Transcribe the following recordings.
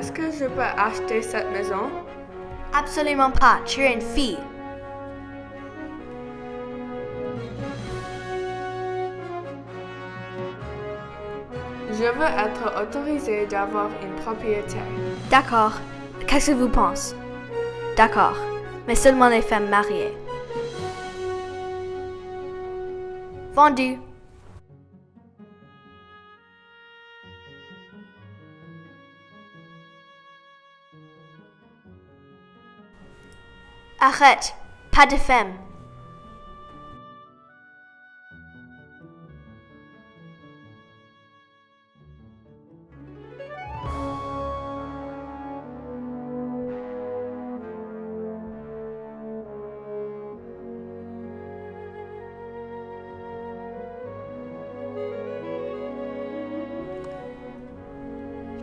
Est-ce que je peux acheter cette maison? Absolument pas, tu es une fille. Je veux être autorisée d'avoir une propriété. D'accord. Qu'est-ce que vous pensez? D'accord. Mais seulement les femmes mariées. Vendu. Arrête. Pas de femmes.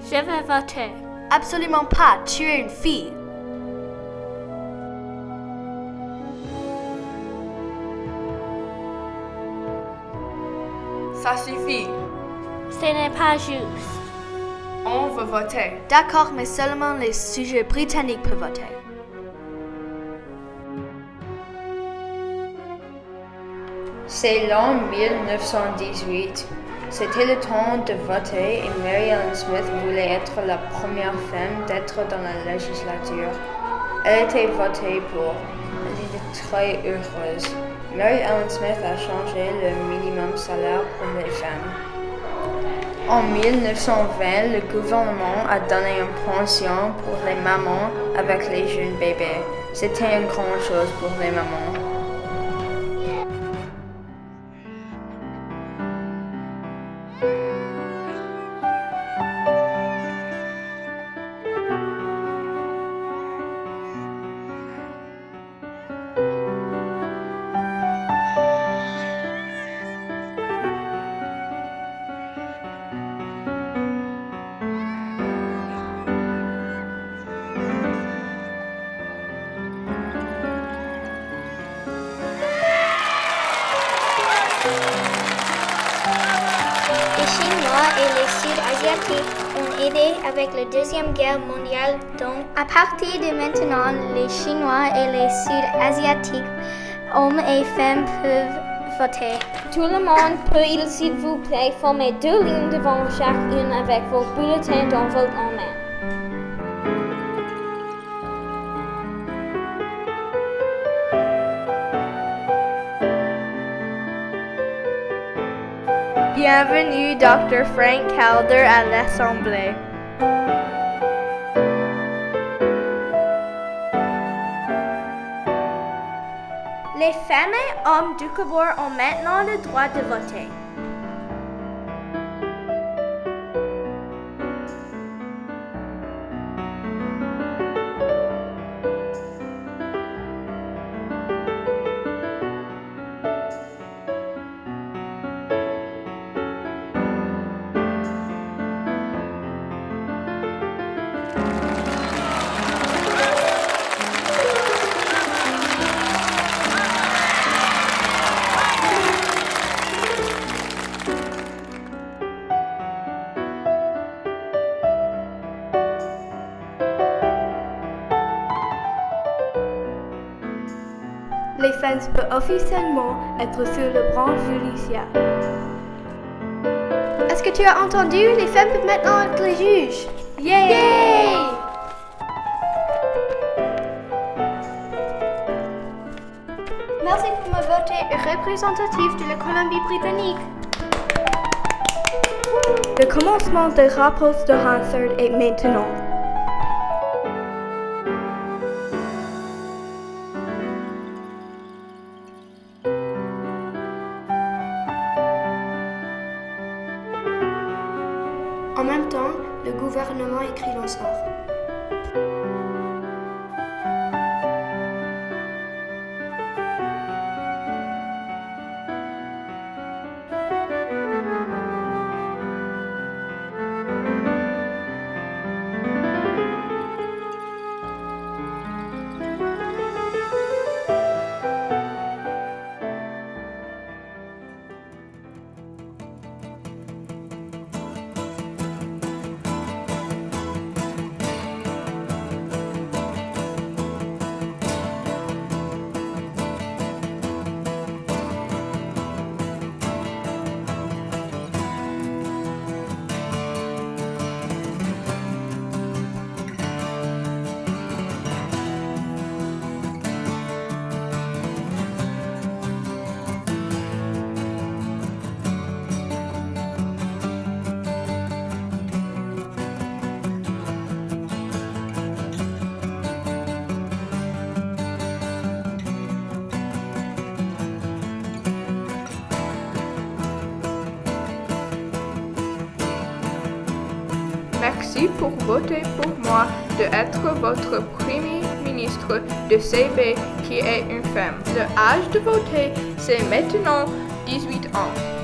Je vais voter. Absolument pas, tu es une fille. Ça suffit. Ce n'est pas juste. On veut voter. D'accord, mais seulement les sujets britanniques peuvent voter. C'est l'an 1918. C'était le temps de voter et Mary Ellen Smith voulait être la première femme d'être dans la législature. Elle était votée pour. Elle était très heureuse. Mary Ellen Smith a changé le minimum salaire pour les femmes. En 1920, le gouvernement a donné une pension pour les mamans avec les jeunes bébés. C'était une grande chose pour les mamans. Les Chinois et les Sud-Asiatiques ont aidé avec la Deuxième Guerre mondiale, donc à partir de maintenant, les Chinois et les Sud-Asiatiques, hommes et femmes, peuvent voter. Tout le monde peut, s'il vous plaît, former 2 lignes devant chacune avec vos bulletins de vote en main. Bienvenue, Dr. Frank Calder, à l'Assemblée. Les femmes et hommes du Québec ont maintenant le droit de voter. Les femmes peuvent officiellement être sur le branche judiciaire. Est-ce que tu as entendu? Les femmes peuvent maintenant être les juges. Yay! Merci pour me voter représentatif de la Colombie-Britannique. Le commencement des rapports de Hansard est maintenant. En même temps, le gouvernement écrit le sort. Merci pour voter pour moi d'être votre Premier ministre de CB qui est une femme. Le âge de voter, c'est maintenant 18 ans.